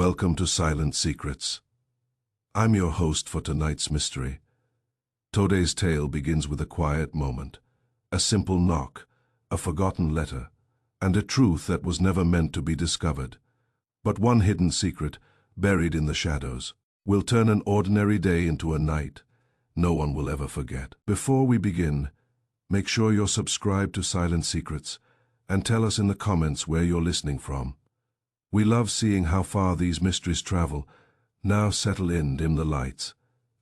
Welcome to Silent Secrets. I'm your host for tonight's mystery. Today's tale begins with a quiet moment, a simple knock, a forgotten letter, and a truth that was never meant to be discovered. But one hidden secret, buried in the shadows, will turn an ordinary day into a night no one will ever forget. Before we begin, make sure you're subscribed to Silent Secrets and tell us in the comments where you're listening from. We love seeing how far these mysteries travel. Now settle in, dim the lights,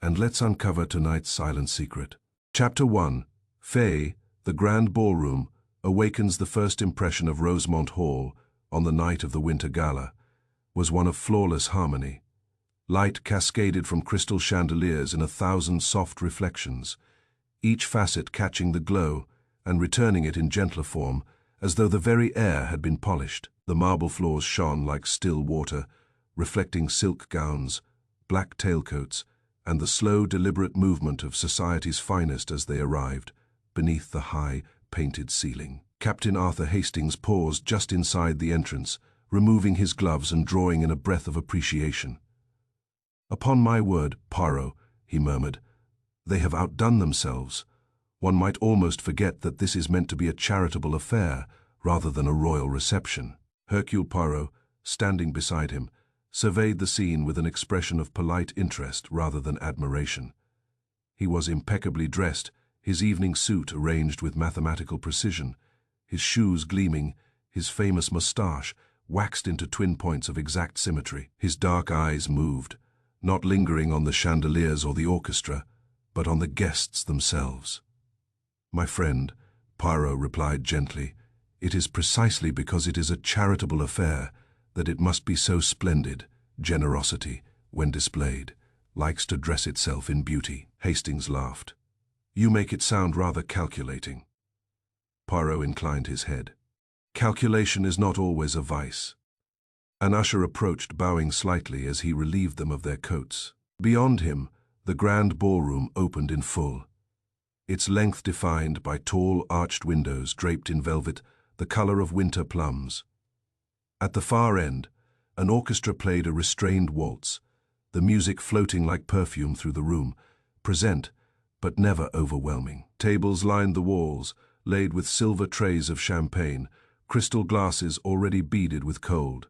and let's uncover tonight's silent secret. Chapter 1. Fay, the Grand Ballroom, awakens the first impression of Rosemont Hall on the night of the Winter Gala, was one of flawless harmony. Light cascaded from crystal chandeliers in 1,000 soft reflections, each facet catching the glow and returning it in gentler form, as though the very air had been polished. The marble floors shone like still water, reflecting silk gowns, black tailcoats, and the slow, deliberate movement of society's finest as they arrived, beneath the high, painted ceiling. Captain Arthur Hastings paused just inside the entrance, removing his gloves and drawing in a breath of appreciation. "Upon my word, Poirot," he murmured, "they have outdone themselves. One might almost forget that this is meant to be a charitable affair rather than a royal reception." Hercule Poirot, standing beside him, surveyed the scene with an expression of polite interest rather than admiration. He was impeccably dressed, his evening suit arranged with mathematical precision, his shoes gleaming, his famous moustache waxed into twin points of exact symmetry. His dark eyes moved, not lingering on the chandeliers or the orchestra, but on the guests themselves. "My friend," Poirot replied gently, "it is precisely because it is a charitable affair that it must be so splendid. Generosity, when displayed, likes to dress itself in beauty." Hastings laughed. "You make it sound rather calculating." Poirot inclined his head. "Calculation is not always a vice." An usher approached, bowing slightly as he relieved them of their coats. Beyond him, the grand ballroom opened in full, its length defined by tall, arched windows draped in velvet, the color of winter plums. At the far end, an orchestra played a restrained waltz, the music floating like perfume through the room, present but never overwhelming. Tables lined the walls, laid with silver trays of champagne, crystal glasses already beaded with cold.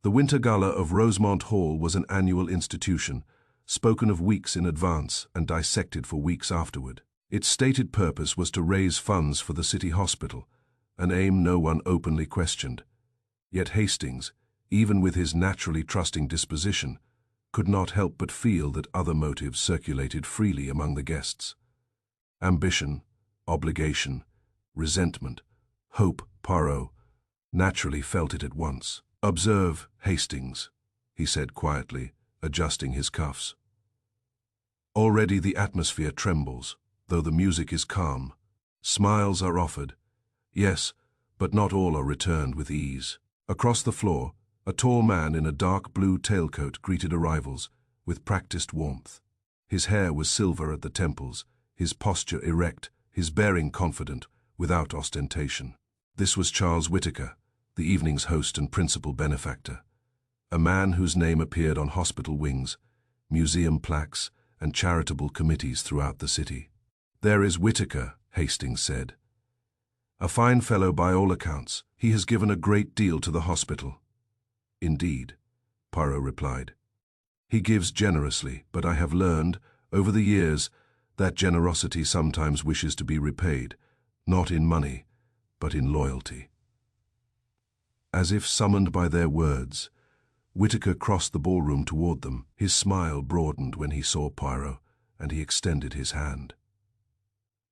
The Winter Gala of Rosemont Hall was an annual institution, spoken of weeks in advance and dissected for weeks afterward. Its stated purpose was to raise funds for the city hospital, an aim no one openly questioned. Yet Hastings, even with his naturally trusting disposition, could not help but feel that other motives circulated freely among the guests. Ambition, obligation, resentment, hope. Poirot naturally felt it at once. "Observe, Hastings," he said quietly, adjusting his cuffs. "Already the atmosphere trembles, though the music is calm. Smiles are offered, yes, but not all are returned with ease." Across the floor, a tall man in a dark blue tailcoat greeted arrivals with practiced warmth. His hair was silver at the temples, his posture erect, his bearing confident, without ostentation. This was Charles Whitaker, the evening's host and principal benefactor, a man whose name appeared on hospital wings, museum plaques, and charitable committees throughout the city. "There is Whitaker," Hastings said. "A fine fellow by all accounts. He has given a great deal to the hospital." "Indeed," Poirot replied. "He gives generously, but I have learned, over the years, that generosity sometimes wishes to be repaid, not in money, but in loyalty." As if summoned by their words, Whitaker crossed the ballroom toward them. His smile broadened when he saw Poirot, and he extended his hand.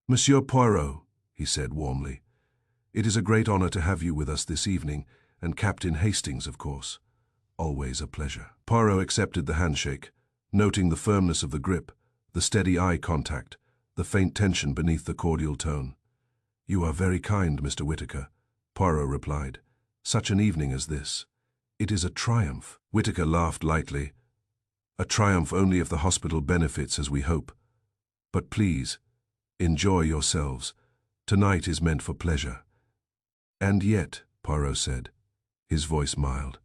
"Monsieur Poirot," he said warmly, "it is a great honor to have you with us this evening, and Captain Hastings, of course. Always a pleasure." Poirot accepted the handshake, noting the firmness of the grip, the steady eye contact, the faint tension beneath the cordial tone. "You are very kind, Mr. Whitaker," Poirot replied. "Such an evening as this. It is a triumph." Whitaker laughed lightly. "A triumph only if the hospital benefits as we hope. But please, enjoy yourselves. Tonight is meant for pleasure." "And yet," Poirot said, his voice mild,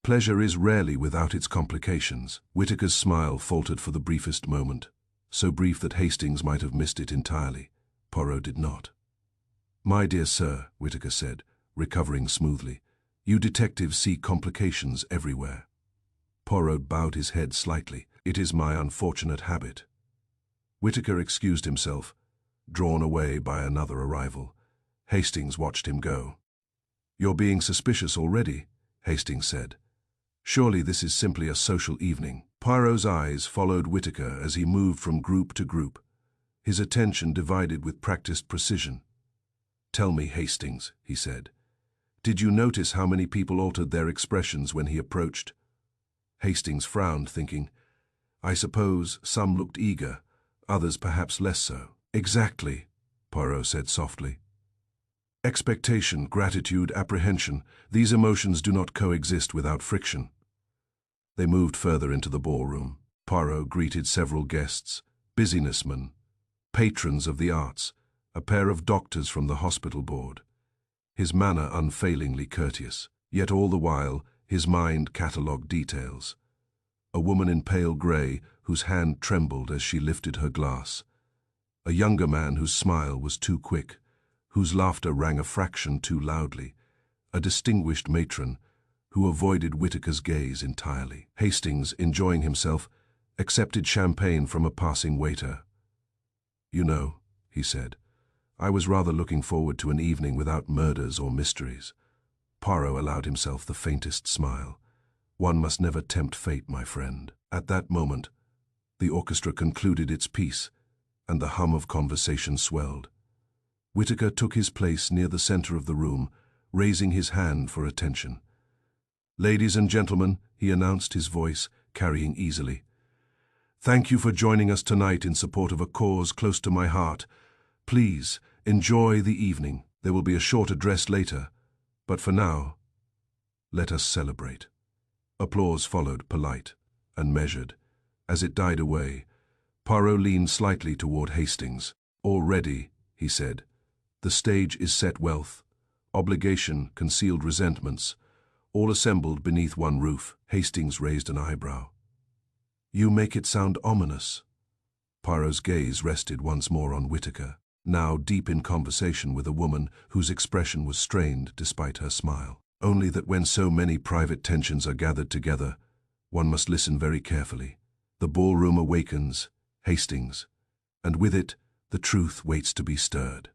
Pleasure is rarely without its complications. Whitaker's smile faltered for the briefest moment, so brief that Hastings might have missed it entirely. Poirot did not. "My dear sir," Whitaker said, recovering smoothly, "you detectives see complications everywhere." Poirot bowed his head slightly. "It is my unfortunate habit." Whitaker excused himself, drawn away by another arrival. Hastings watched him go. "You're being suspicious already," Hastings said. "Surely this is simply a social evening." Poirot's eyes followed Whitaker as he moved from group to group, his attention divided with practiced precision. "Tell me, Hastings," he said, "did you notice how many people altered their expressions when he approached?" Hastings frowned, thinking, "I suppose some looked eager, others perhaps less so." "Exactly," Poirot said softly. "Expectation, gratitude, apprehension, these emotions do not coexist without friction." They moved further into the ballroom. Poirot greeted several guests, businessmen, patrons of the arts, a pair of doctors from the hospital board. His manner unfailingly courteous, yet all the while his mind catalogued details. A woman in pale grey whose hand trembled as she lifted her glass. A younger man whose smile was too quick, whose laughter rang a fraction too loudly. A distinguished matron who avoided Whitaker's gaze entirely. Hastings, enjoying himself, accepted champagne from a passing waiter. "You know," he said, "I was rather looking forward to an evening without murders or mysteries." Poirot allowed himself the faintest smile. "One must never tempt fate, my friend." At that moment, the orchestra concluded its piece, and the hum of conversation swelled. Whitaker took his place near the center of the room, raising his hand for attention. "Ladies and gentlemen," he announced, his voice carrying easily, "thank you for joining us tonight in support of a cause close to my heart. Please, enjoy the evening. There will be a short address later, but for now, let us celebrate." Applause followed, polite and measured. As it died away, Poirot leaned slightly toward Hastings. "Already," he said, "the stage is set. Wealth, obligation, concealed resentments, all assembled beneath one roof." Hastings raised an eyebrow. "You make it sound ominous." Poirot's gaze rested once more on Whitaker, now deep in conversation with a woman whose expression was strained despite her smile. "Only that when so many private tensions are gathered together, one must listen very carefully. The ballroom awakens, Hastings, and with it, the truth waits to be stirred."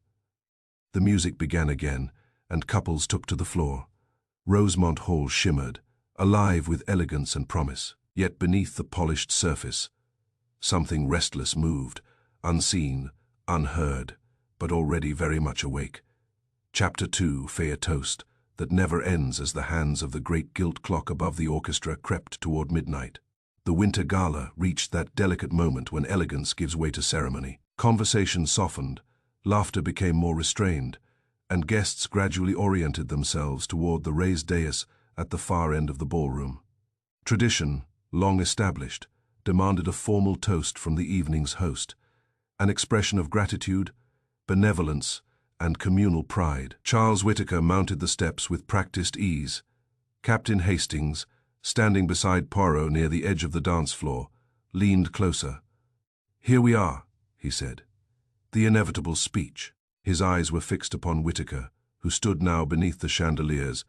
The music began again, and couples took to the floor. Rosemont Hall shimmered, alive with elegance and promise. Yet beneath the polished surface, something restless moved, unseen, unheard, but already very much awake. Chapter 2, Fey Toast, that never ends as the hands of the great gilt clock above the orchestra crept toward midnight. The winter gala reached that delicate moment when elegance gives way to ceremony. Conversation softened, laughter became more restrained, and guests gradually oriented themselves toward the raised dais at the far end of the ballroom. Tradition, long established, demanded a formal toast from the evening's host, an expression of gratitude, benevolence, and communal pride. Charles Whitaker mounted the steps with practiced ease. Captain Hastings, standing beside Poirot near the edge of the dance floor, leaned closer. "Here we are," he said. "The inevitable speech." His eyes were fixed upon Whitaker, who stood now beneath the chandeliers,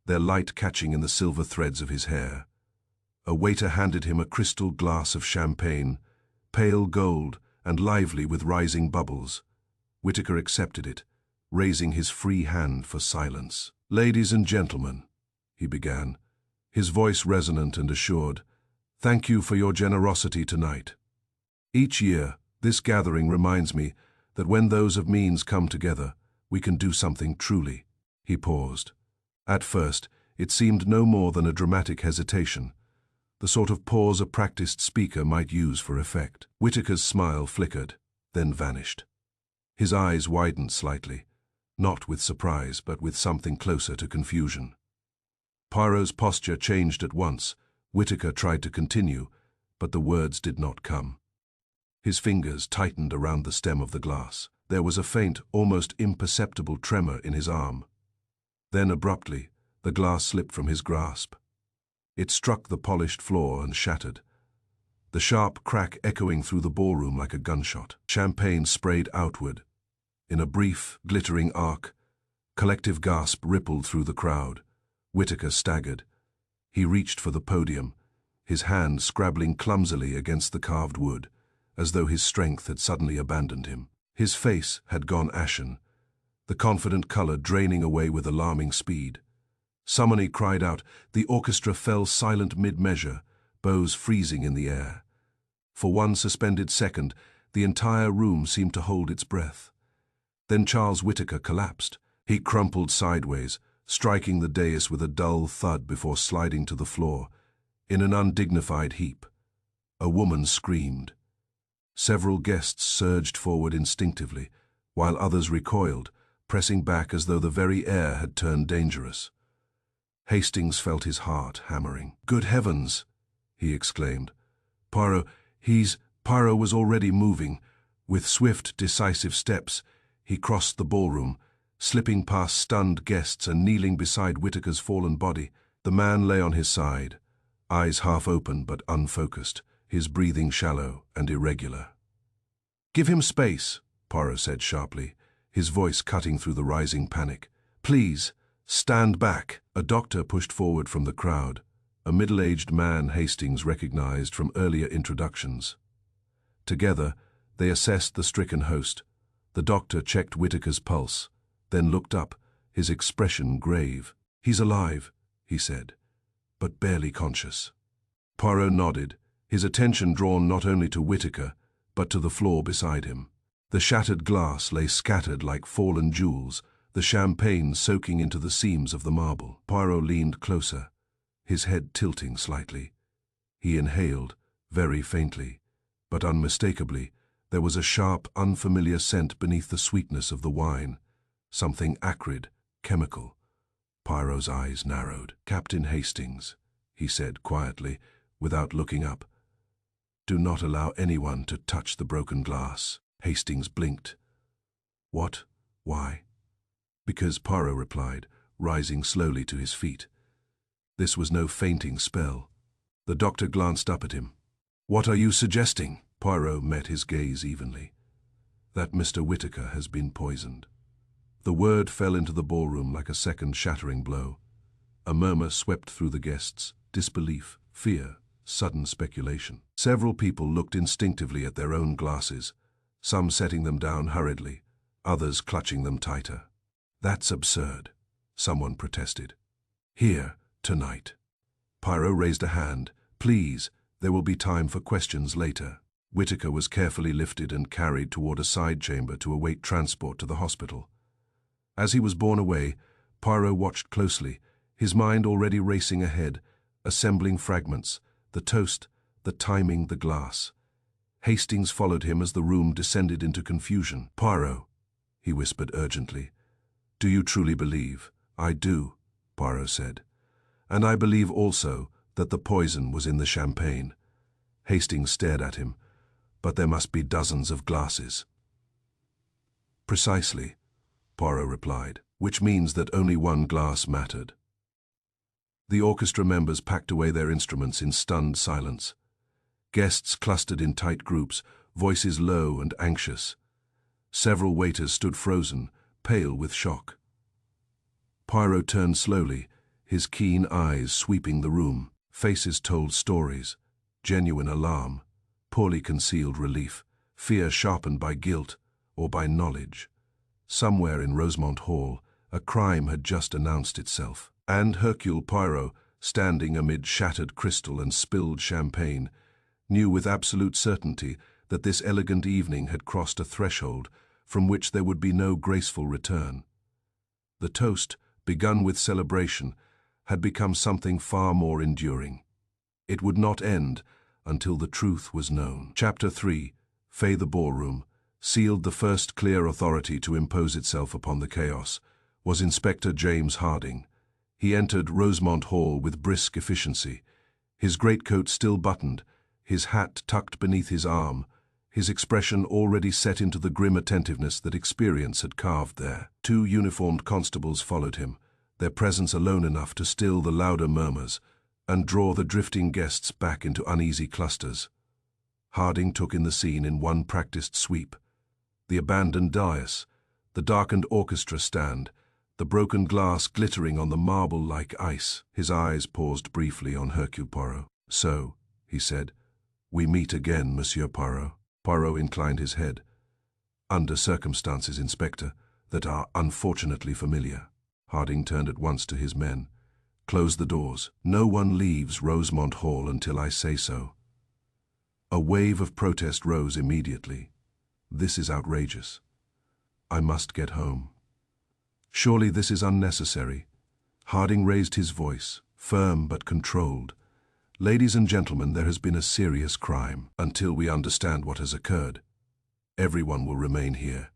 their light catching in the silver threads of his hair. A waiter handed him a crystal glass of champagne, pale gold and lively with rising bubbles. Whitaker accepted it, raising his free hand for silence. "Ladies and gentlemen," he began, his voice resonant and assured, "thank you for your generosity tonight. Each year, this gathering reminds me that when those of means come together, we can do something truly." He paused. At first, it seemed no more than a dramatic hesitation, the sort of pause a practiced speaker might use for effect. Whitaker's smile flickered, then vanished. His eyes widened slightly, not with surprise, but with something closer to confusion. Poirot's posture changed at once. Whitaker tried to continue, but the words did not come. His fingers tightened around the stem of the glass. There was a faint, almost imperceptible tremor in his arm. Then abruptly, the glass slipped from his grasp. It struck the polished floor and shattered, the sharp crack echoing through the ballroom like a gunshot. Champagne sprayed outward. In a brief, glittering arc, collective gasp rippled through the crowd. Whitaker staggered. He reached for the podium, his hand scrabbling clumsily against the carved wood, as though his strength had suddenly abandoned him. His face had gone ashen, the confident color draining away with alarming speed. Someone cried out. The orchestra fell silent mid-measure, bows freezing in the air. For one suspended second, the entire room seemed to hold its breath. Then Charles Whitaker collapsed. He crumpled sideways, striking the dais with a dull thud before sliding to the floor, in an undignified heap. A woman screamed. Several guests surged forward instinctively, while others recoiled, pressing back as though the very air had turned dangerous. Hastings felt his heart hammering. "Good heavens!" he exclaimed. Poirot was already moving. With swift, decisive steps, he crossed the ballroom, slipping past stunned guests and kneeling beside Whitaker's fallen body. The man lay on his side, eyes half open but unfocused, his breathing shallow and irregular. "Give him space," Poirot said sharply, his voice cutting through the rising panic. "Please, stand back." A doctor pushed forward from the crowd, a middle-aged man Hastings recognized from earlier introductions. Together, they assessed the stricken host. The doctor checked Whitaker's pulse, then looked up, his expression grave. "He's alive," he said, "but barely conscious." Poirot nodded, his attention drawn not only to Whitaker, but to the floor beside him. The shattered glass lay scattered like fallen jewels, the champagne soaking into the seams of the marble. Poirot leaned closer, his head tilting slightly. He inhaled, very faintly, but unmistakably. There was a sharp, unfamiliar scent beneath the sweetness of the wine, something acrid, chemical. Poirot's eyes narrowed. "Captain Hastings," he said quietly, without looking up, "do not allow anyone to touch the broken glass." Hastings blinked. "What? Why?" "Because," Poirot replied, rising slowly to his feet. This was no fainting spell. The doctor glanced up at him. "What are you suggesting?" Poirot met his gaze evenly. "That Mr. Whitaker has been poisoned." The word fell into the ballroom like a second shattering blow. A murmur swept through the guests, disbelief, fear, sudden speculation. Several people looked instinctively at their own glasses, some setting them down hurriedly, others clutching them tighter. "That's absurd," someone protested. "Here, tonight." Poirot raised a hand. "Please, there will be time for questions later." Whitaker was carefully lifted and carried toward a side chamber to await transport to the hospital. As he was borne away, Poirot watched closely, his mind already racing ahead, assembling fragments, the toast, the timing, the glass. Hastings followed him as the room descended into confusion. "Poirot," he whispered urgently, "do you truly believe?" "I do," Poirot said. "And I believe also that the poison was in the champagne." Hastings stared at him. "But there must be dozens of glasses." "Precisely," Poirot replied, "which means that only one glass mattered." The orchestra members packed away their instruments in stunned silence. Guests clustered in tight groups, voices low and anxious. Several waiters stood frozen, pale with shock. Poirot turned slowly, his keen eyes sweeping the room. Faces told stories, genuine alarm, poorly concealed relief, fear sharpened by guilt or by knowledge. Somewhere in Rosemont Hall, a crime had just announced itself, and Hercule Poirot, standing amid shattered crystal and spilled champagne, knew with absolute certainty that this elegant evening had crossed a threshold from which there would be no graceful return. The toast, begun with celebration, had become something far more enduring. It would not end until the truth was known. Chapter 3, Fay the Ballroom, sealed the first clear authority to impose itself upon the chaos, was Inspector James Harding. He entered Rosemont Hall with brisk efficiency, his greatcoat still buttoned, his hat tucked beneath his arm, his expression already set into the grim attentiveness that experience had carved there. 2 uniformed constables followed him, their presence alone enough to still the louder murmurs, and draw the drifting guests back into uneasy clusters. Harding took in the scene in one practiced sweep. The abandoned dais, the darkened orchestra stand, the broken glass glittering on the marble like ice. His eyes paused briefly on Hercule Poirot. "So," he said, "we meet again, Monsieur Poirot." Poirot inclined his head. "Under circumstances, Inspector, that are unfortunately familiar." Harding turned at once to his men. "Close the doors. No one leaves Rosemont Hall until I say so." A wave of protest rose immediately. "This is outrageous. I must get home." "Surely this is unnecessary." Harding raised his voice, firm but controlled. "Ladies and gentlemen, there has been a serious crime. Until we understand what has occurred, everyone will remain here.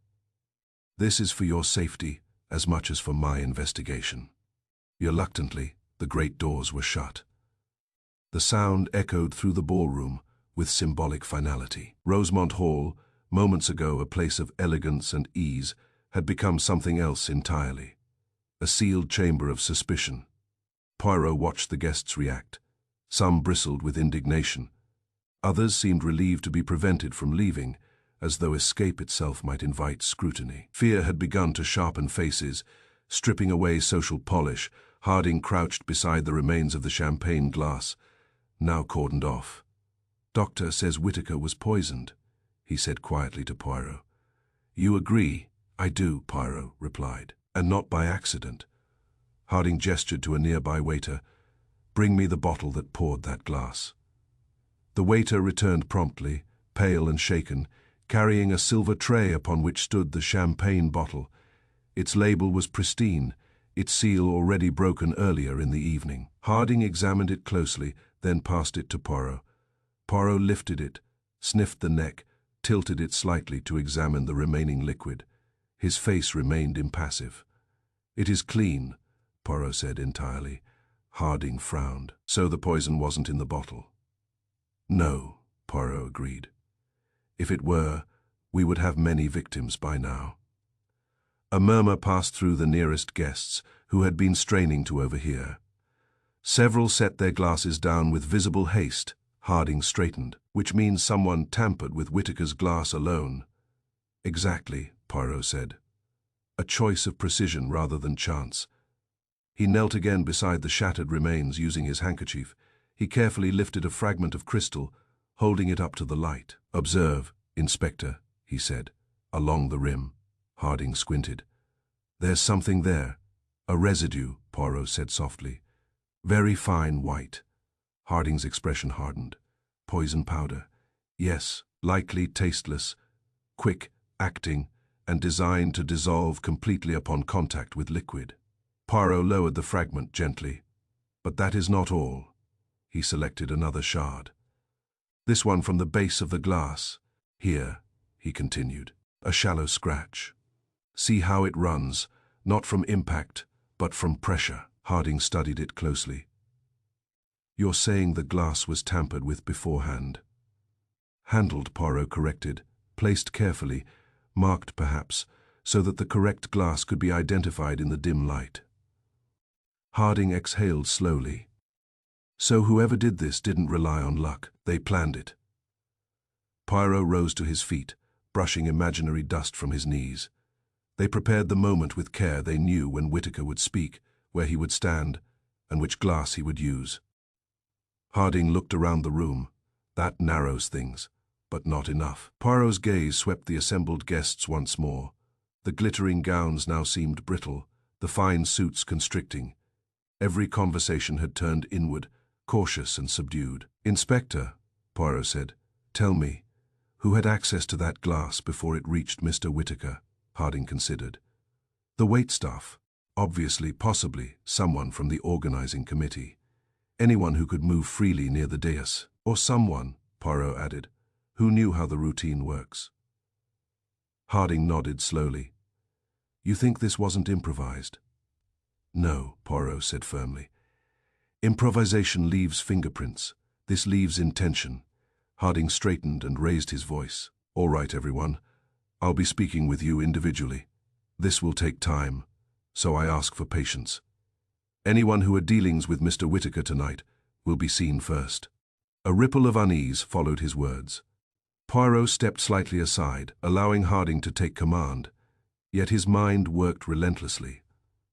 This is for your safety as much as for my investigation." Reluctantly, the great doors were shut. The sound echoed through the ballroom with symbolic finality. Rosemont Hall, moments ago a place of elegance and ease, had become something else entirely. A sealed chamber of suspicion. Poirot watched the guests react. Some bristled with indignation. Others seemed relieved to be prevented from leaving, as though escape itself might invite scrutiny. Fear had begun to sharpen faces, stripping away social polish. Harding crouched beside the remains of the champagne glass, now cordoned off. "Doctor says Whitaker was poisoned," he said quietly to Poirot. "You agree?" "I do," Poirot replied. "And not by accident." Harding gestured to a nearby waiter. "Bring me the bottle that poured that glass." The waiter returned promptly, pale and shaken, carrying a silver tray upon which stood the champagne bottle. Its label was pristine, its seal already broken earlier in the evening. Harding examined it closely, then passed it to Poirot. Poirot lifted it, sniffed the neck, tilted it slightly to examine the remaining liquid. His face remained impassive. "It is clean," Poirot said entirely. Harding frowned. "So the poison wasn't in the bottle?" "No," Poirot agreed. "If it were, we would have many victims by now." A murmur passed through the nearest guests, who had been straining to overhear. Several set their glasses down with visible haste. Harding straightened. "Which means someone tampered with Whitaker's glass alone." "Exactly," Poirot said. "A choice of precision rather than chance." He knelt again beside the shattered remains, using his handkerchief. He carefully lifted a fragment of crystal, holding it up to the light. "Observe, Inspector," he said, "along the rim." Harding squinted. "There's something there. A residue," Poirot said softly. "Very fine white." Harding's expression hardened. "Poison powder?" "Yes, likely tasteless, quick, acting, and designed to dissolve completely upon contact with liquid." Poirot lowered the fragment gently. "But that is not all." He selected another shard. "This one from the base of the glass. Here," he continued, "a shallow scratch. See how it runs, not from impact, but from pressure." Harding studied it closely. "You're saying the glass was tampered with beforehand?" "Handled," Poirot corrected, "placed carefully, marked perhaps, so that the correct glass could be identified in the dim light." Harding exhaled slowly. "So whoever did this didn't rely on luck. They planned it." Poirot rose to his feet, brushing imaginary dust from his knees. They prepared the moment with care. They knew when Whitaker would speak, where he would stand, and which glass he would use. Harding looked around the room. That narrows things, but not enough. Poirot's gaze swept the assembled guests once more. The glittering gowns now seemed brittle, the fine suits constricting. Every conversation had turned inward, cautious and subdued. "Inspector," Poirot said, "tell me, who had access to that glass before it reached Mr. Whitaker?" Harding considered. "The waitstaff. Obviously, possibly, someone from the organizing committee. Anyone who could move freely near the dais. Or someone," Poirot added, "who knew how the routine works." Harding nodded slowly. "You think this wasn't improvised?" "No," Poirot said firmly. "Improvisation leaves fingerprints. This leaves intention." Harding straightened and raised his voice. "All right, everyone. I'll be speaking with you individually. This will take time, so I ask for patience. Anyone who had dealings with Mr. Whitaker tonight will be seen first." A ripple of unease followed his words. Poirot stepped slightly aside, allowing Harding to take command, yet his mind worked relentlessly.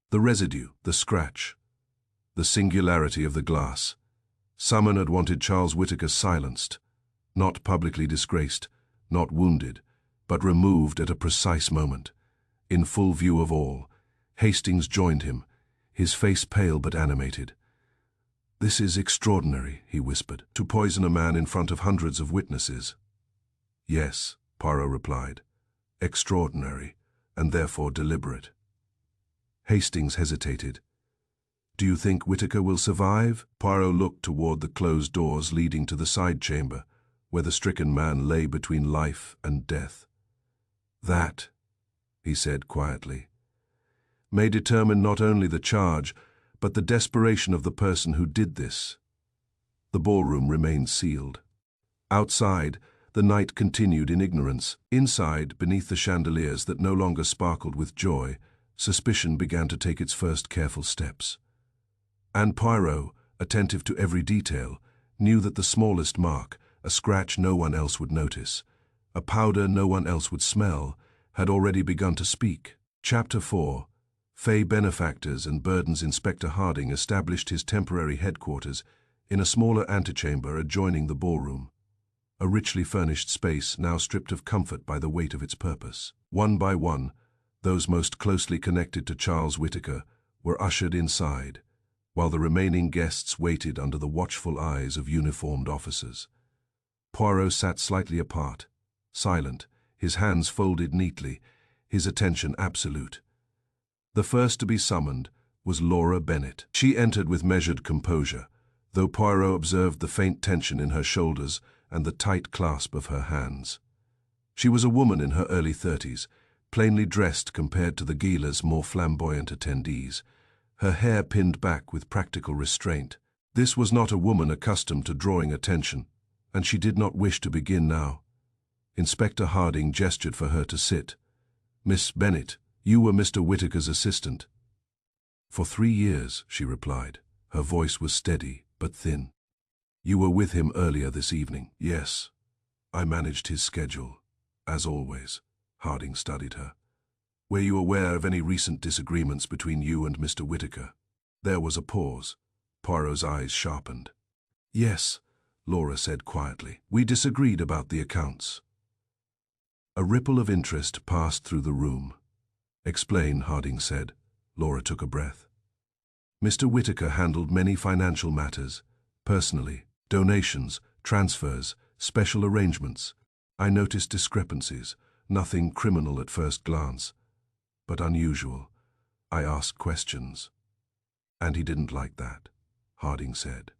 The residue, the scratch, the singularity of the glass. Someone had wanted Charles Whitaker silenced, not publicly disgraced, not wounded, but removed at a precise moment. In full view of all, Hastings joined him, his face pale but animated. "This is extraordinary," he whispered, "to poison a man in front of hundreds of witnesses." "Yes," Poirot replied, "extraordinary, and therefore deliberate." Hastings hesitated. "Do you think Whitaker will survive?" Poirot looked toward the closed doors leading to the side chamber, where the stricken man lay between life and death. "That," he said quietly, "may determine not only the charge, but the desperation of the person who did this." The ballroom remained sealed. Outside, the night continued in ignorance. Inside, beneath the chandeliers that no longer sparkled with joy, suspicion began to take its first careful steps. And Poirot, attentive to every detail, knew that the smallest mark, a scratch no one else would notice, a powder no one else would smell, had already begun to speak. Chapter 4. Fey benefactors and burdens. Inspector Harding established his temporary headquarters in a smaller antechamber adjoining the ballroom, a richly furnished space now stripped of comfort by the weight of its purpose. One by one, those most closely connected to Charles Whitaker were ushered inside, while the remaining guests waited under the watchful eyes of uniformed officers. Poirot sat slightly apart, silent, his hands folded neatly, his attention absolute. The first to be summoned was Laura Bennet. She entered with measured composure, though Poirot observed the faint tension in her shoulders and the tight clasp of her hands. She was a woman in her early 30s, plainly dressed compared to the Gala's more flamboyant attendees, her hair pinned back with practical restraint. This was not a woman accustomed to drawing attention, and she did not wish to begin now. Inspector Harding gestured for her to sit. "Miss Bennet, you were Mr. Whitaker's assistant." "For 3 years," she replied. Her voice was steady but thin. "You were with him earlier this evening." "Yes. I managed his schedule, as always." Harding studied her. "Were you aware of any recent disagreements between you and Mr. Whitaker?" There was a pause. Poirot's eyes sharpened. "Yes," Laura said quietly. "We disagreed about the accounts." A ripple of interest passed through the room. "Explain," Harding said. Laura took a breath. "Mr. Whitaker handled many financial matters, personally, donations, transfers, special arrangements. I noticed discrepancies, nothing criminal at first glance, but unusual. I asked questions. And he didn't like that," Harding said.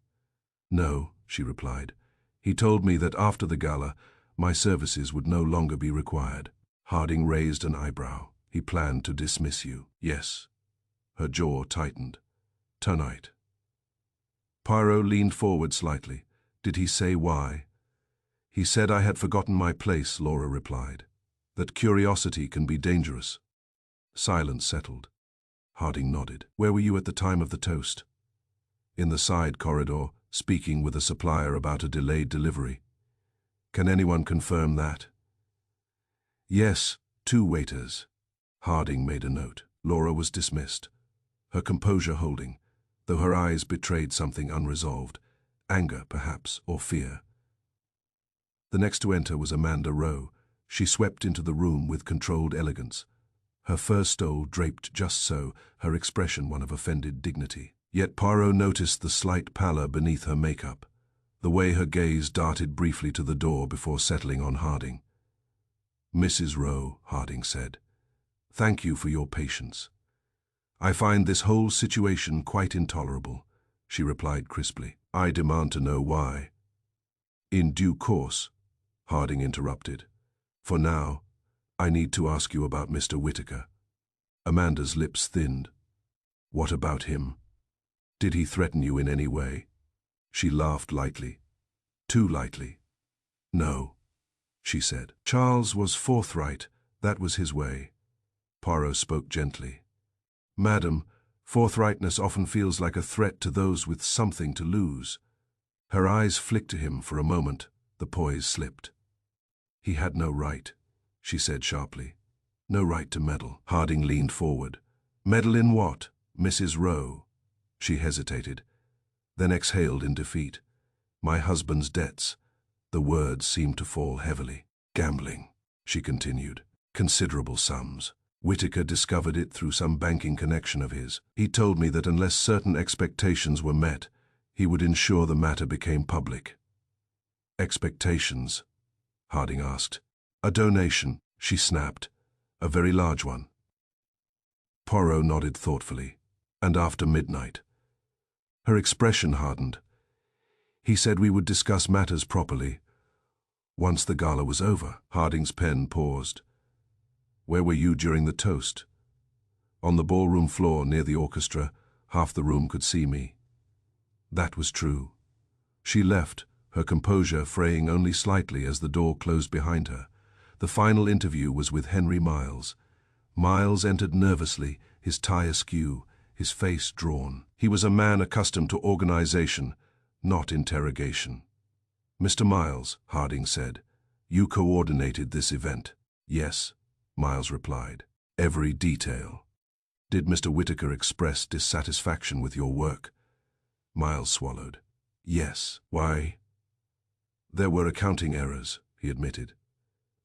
"No," she replied. "He told me that after the gala, my services would no longer be required." Harding raised an eyebrow. "He planned to dismiss you." "Yes." Her jaw tightened. "Tonight." Poirot leaned forward slightly. "Did he say why?" "He said I had forgotten my place," Laura replied. "That curiosity can be dangerous." Silence settled. Harding nodded. "Where were you at the time of the toast?" "In the side corridor, speaking with a supplier about a delayed delivery." "Can anyone confirm that?" "Yes, 2 waiters." Harding made a note. Laura was dismissed, her composure holding, though her eyes betrayed something unresolved, anger perhaps, or fear. The next to enter was Amanda Rowe. She swept into the room with controlled elegance, her fur stole draped just so, her expression one of offended dignity. Yet Poirot noticed the slight pallor beneath her makeup, the way her gaze darted briefly to the door before settling on Harding. "Mrs. Rowe," Harding said, "thank you for your patience." "I find this whole situation quite intolerable," she replied crisply. "I demand to know why." "In due course," Harding interrupted. "For now, I need to ask you about Mr. Whitaker." Amanda's lips thinned. "What about him? Did he threaten you in any way?" She laughed lightly. Too lightly. "No," she said. "Charles was forthright. That was his way." Poirot spoke gently. "Madam, forthrightness often feels like a threat to those with something to lose." Her eyes flicked to him for a moment. The poise slipped. "He had no right," she said sharply. "No right to meddle." Harding leaned forward. "Meddle in what, Mrs. Rowe?" She hesitated, then exhaled in defeat. "My husband's debts." The words seemed to fall heavily. "Gambling," she continued. "Considerable sums. Whitaker discovered it through some banking connection of his. He told me that unless certain expectations were met, he would ensure the matter became public." "Expectations?" Harding asked. "A donation," she snapped. "A very large one." Poirot nodded thoughtfully. "And after midnight?" Her expression hardened. "He said we would discuss matters properly once the gala was over." Harding's pen paused. "Where were you during the toast?" "On the ballroom floor near the orchestra. Half the room could see me." That was true. She left, her composure fraying only slightly as the door closed behind her. The final interview was with Henry Miles. Miles entered nervously, his tie askew, his face drawn. He was a man accustomed to organization, not interrogation. "Mr. Miles," Harding said, "you coordinated this event." "Yes," Miles replied. "Every detail." "Did Mr. Whitaker express dissatisfaction with your work?" Miles swallowed. "Yes." "Why?" "There were accounting errors," he admitted.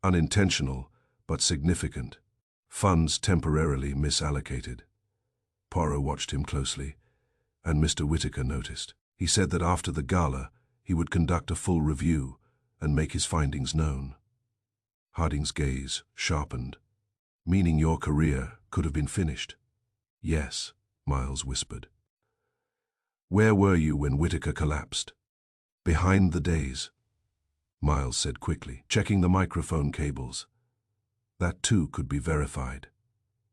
"Unintentional, but significant. Funds temporarily misallocated." Poirot watched him closely, and Mr. Whitaker noticed. He said that after the gala, he would conduct a full review and make his findings known. Harding's gaze sharpened. "Meaning your career could have been finished?" "Yes," Miles whispered. "Where were you when Whitaker collapsed?" "Behind the days," Miles said quickly, checking the microphone cables. That too could be verified.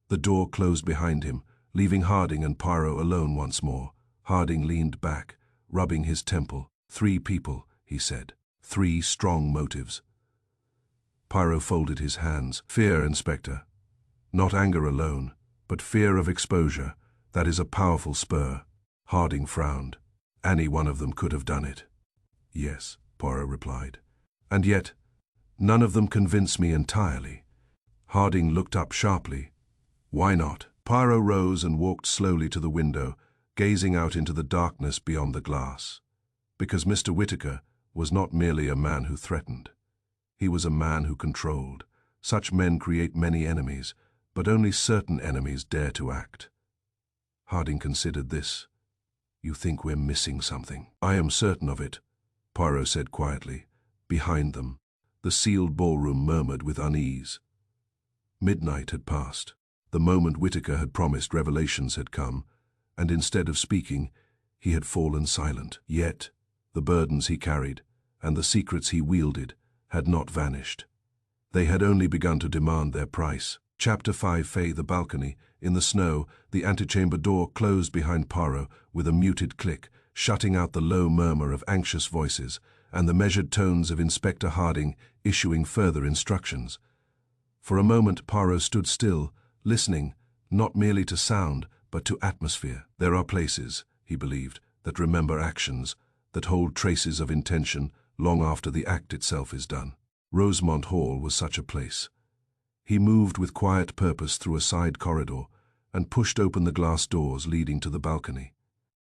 The door closed behind him, leaving Harding and Poirot alone once more. Harding leaned back, rubbing his temple. "3 people," he said. "3 strong motives." Poirot folded his hands. "Fear, Inspector. Not anger alone, but fear of exposure. That is a powerful spur." Harding frowned. "Any one of them could have done it." "Yes," Poirot replied. "And yet, none of them convince me entirely." Harding looked up sharply. "Why not?" Poirot rose and walked slowly to the window, gazing out into the darkness beyond the glass. "Because Mr. Whitaker was not merely a man who threatened. He was a man who controlled. Such men create many enemies, but only certain enemies dare to act." Harding considered this. "You think we're missing something?" "I am certain of it," Poirot said quietly. Behind them, the sealed ballroom murmured with unease. Midnight had passed. The moment Whitaker had promised revelations had come, and instead of speaking, he had fallen silent. Yet, the burdens he carried, and the secrets he wielded, had not vanished. They had only begun to demand their price. Chapter 5. The balcony. In the snow, the antechamber door closed behind Poirot with a muted click, shutting out the low murmur of anxious voices and the measured tones of Inspector Harding issuing further instructions. For a moment Poirot stood still, listening, not merely to sound, but to atmosphere. There are places, he believed, that remember actions, that hold traces of intention long after the act itself is done. Rosemont Hall was such a place. He moved with quiet purpose through a side corridor and pushed open the glass doors leading to the balcony.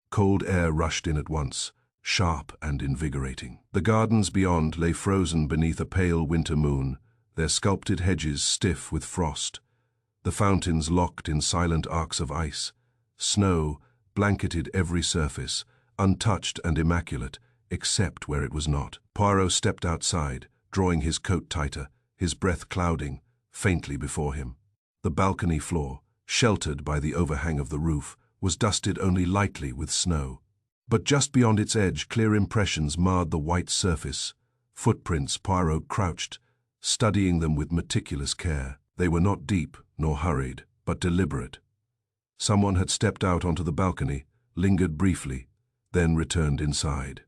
Cold air rushed in at once, sharp and invigorating. The gardens beyond lay frozen beneath a pale winter moon, their sculpted hedges stiff with frost. The fountains locked in silent arcs of ice. Snow blanketed every surface, untouched and immaculate, except where it was not. Poirot stepped outside, drawing his coat tighter, his breath clouding faintly before him. The balcony floor, sheltered by the overhang of the roof, was dusted only lightly with snow. But just beyond its edge, clear impressions marred the white surface. Footprints. Poirot crouched, studying them with meticulous care. They were not deep nor hurried, but deliberate. Someone had stepped out onto the balcony, lingered briefly, then returned inside.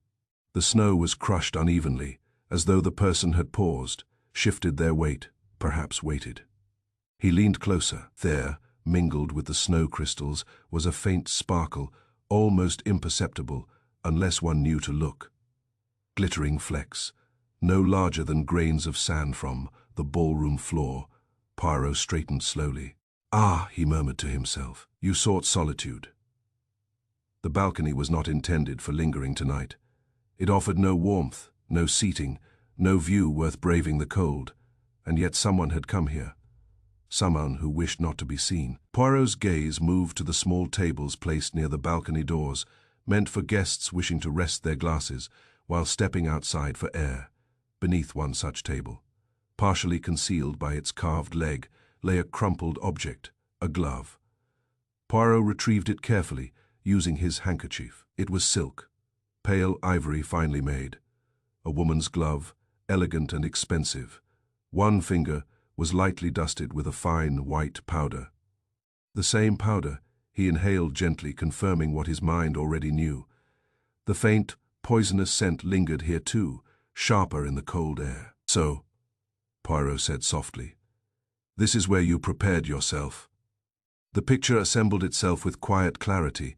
The snow was crushed unevenly, as though the person had paused, shifted their weight, perhaps waited. He leaned closer. There, mingled with the snow crystals, was a faint sparkle, almost imperceptible, unless one knew to look. glittering flecks, no larger than grains of sand from the ballroom floor. Poirot straightened slowly. "Ah," he murmured to himself, "you sought solitude." The balcony was not intended for lingering tonight. It offered no warmth, no seating, no view worth braving the cold, and yet someone had come here. Someone who wished not to be seen. Poirot's gaze moved to the small tables placed near the balcony doors, meant for guests wishing to rest their glasses while stepping outside for air. Beneath one such table, partially concealed by its carved leg, lay a crumpled object, a glove. Poirot retrieved it carefully, using his handkerchief. It was silk, pale ivory finely made. A woman's glove, elegant and expensive. One finger was lightly dusted with a fine white powder. The same powder he inhaled gently, confirming what his mind already knew. The faint, poisonous scent lingered here too, sharper in the cold air. "So," Poirot said softly, "this is where you prepared yourself." The picture assembled itself with quiet clarity.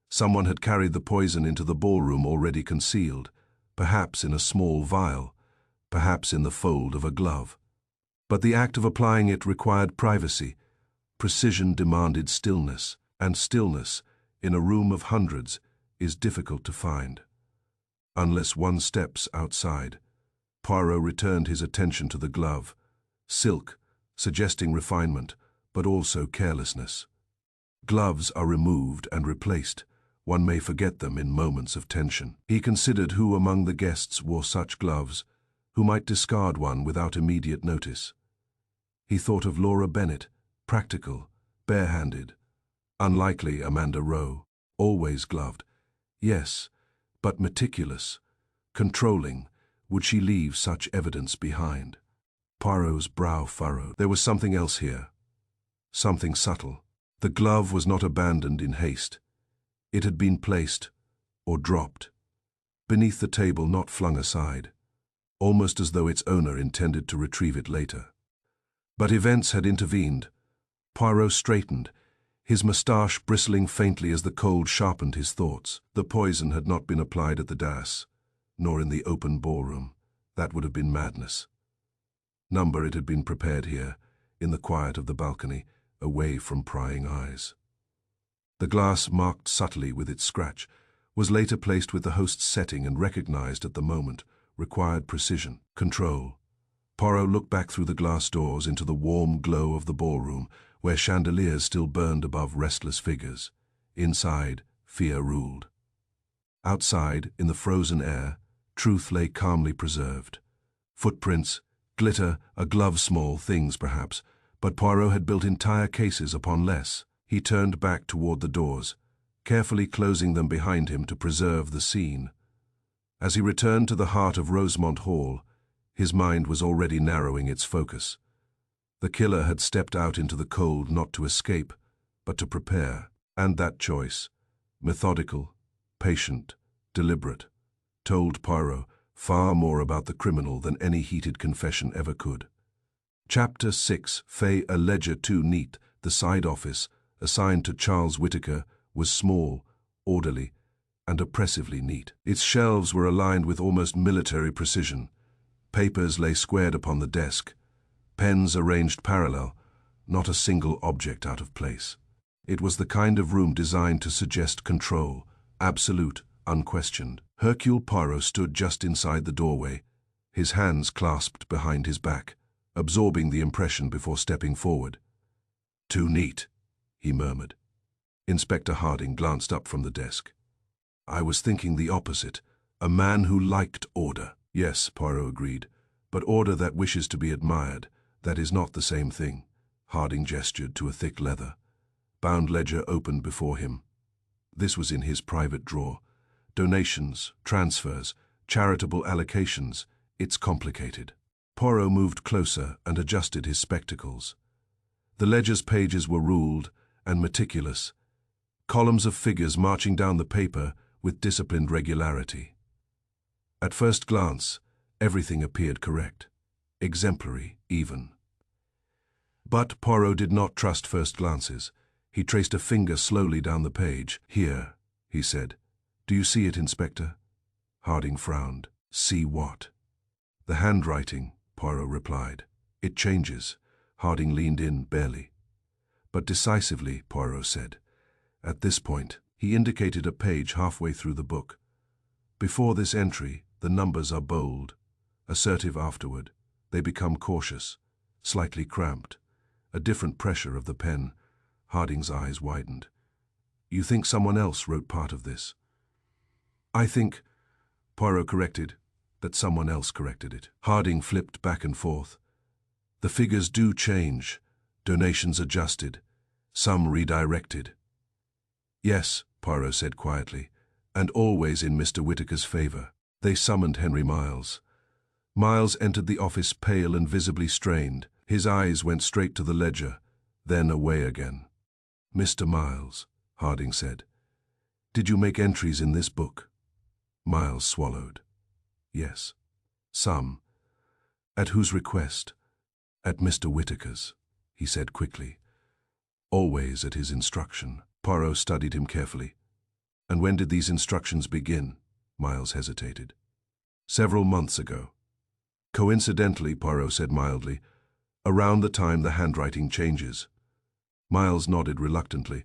Someone had carried the poison into the ballroom already concealed, perhaps in a small vial, perhaps in the fold of a glove. But the act of applying it required privacy. Precision demanded stillness, and stillness, in a room of hundreds, is difficult to find. Unless one steps outside. Poirot returned his attention to the glove. Silk, suggesting refinement, but also carelessness. Gloves are removed and replaced. One may forget them in moments of tension. He considered who among the guests wore such gloves, who might discard one without immediate notice. He thought of Laura Bennet, practical, bare-handed. Unlikely Amanda Rowe, always gloved. Yes, but meticulous, controlling. Would she leave such evidence behind? Poirot's brow furrowed. There was something else here. Something subtle. The glove was not abandoned in haste. It had been placed, or dropped, beneath the table, not flung aside, almost as though its owner intended to retrieve it later. But events had intervened. Poirot straightened, his moustache bristling faintly as the cold sharpened his thoughts. The poison had not been applied at the dais, nor in the open ballroom. That would have been madness. It had been prepared here, in the quiet of the balcony, away from prying eyes. The glass, marked subtly with its scratch, was later placed with the host's setting and recognized at the moment, required precision, control. Poirot looked back through the glass doors into the warm glow of the ballroom, where chandeliers still burned above restless figures. Inside, fear ruled. Outside, in the frozen air, truth lay calmly preserved. Footprints, glitter, a glove, small things perhaps, but Poirot had built entire cases upon less. He turned back toward the doors, carefully closing them behind him to preserve the scene. As he returned to the heart of Rosemont Hall, his mind was already narrowing its focus. The killer had stepped out into the cold not to escape, but to prepare, and that choice, methodical, patient, deliberate, told Poirot far more about the criminal than any heated confession ever could. Chapter 6. A ledger too neat. The side office, assigned to Charles Whitaker, was small, orderly, and oppressively neat. Its shelves were aligned with almost military precision. Papers lay squared upon the desk, pens arranged parallel, not a single object out of place. It was the kind of room designed to suggest control, absolute, unquestioned. Hercule Poirot stood just inside the doorway, his hands clasped behind his back, absorbing the impression before stepping forward. "Too neat," he murmured. Inspector Harding glanced up from the desk. "I was thinking the opposite, a man who liked order." "Yes," Poirot agreed, "but order that wishes to be admired, that is not the same thing." Harding gestured to a thick leather, bound ledger opened before him. This was in his private drawer. Donations, transfers, charitable allocations, it's complicated. Poirot moved closer and adjusted his spectacles. The ledger's pages were ruled and meticulous, columns of figures marching down the paper with disciplined regularity. At first glance, everything appeared correct, exemplary even. But Poirot did not trust first glances. He traced a finger slowly down the page. "Here," he said. "Do you see it, Inspector?" Harding frowned. See what? The handwriting, Poirot replied. It changes. Harding leaned in, barely. But decisively, Poirot said. At this point, he indicated a page halfway through the book. Before this entry, the numbers are bold. Assertive afterward, they become cautious, slightly cramped. A different pressure of the pen. Harding's eyes widened. You think someone else wrote part of this? I think, Poirot corrected, that someone else corrected it. Harding flipped back and forth. The figures do change, donations adjusted, some redirected. Yes, Poirot said quietly, and always in Mr. Whitaker's favor. They summoned Henry Miles. Miles entered the office pale and visibly strained. His eyes went straight to the ledger, then away again. Mr. Miles, Harding said, did you make entries in this book? Miles swallowed. Yes. Some. At whose request? At Mr. Whitaker's, he said quickly. Always at his instruction. Poirot studied him carefully. And when did these instructions begin? Miles hesitated. Several months ago. Coincidentally, Poirot said mildly, around the time the handwriting changes. Miles nodded reluctantly.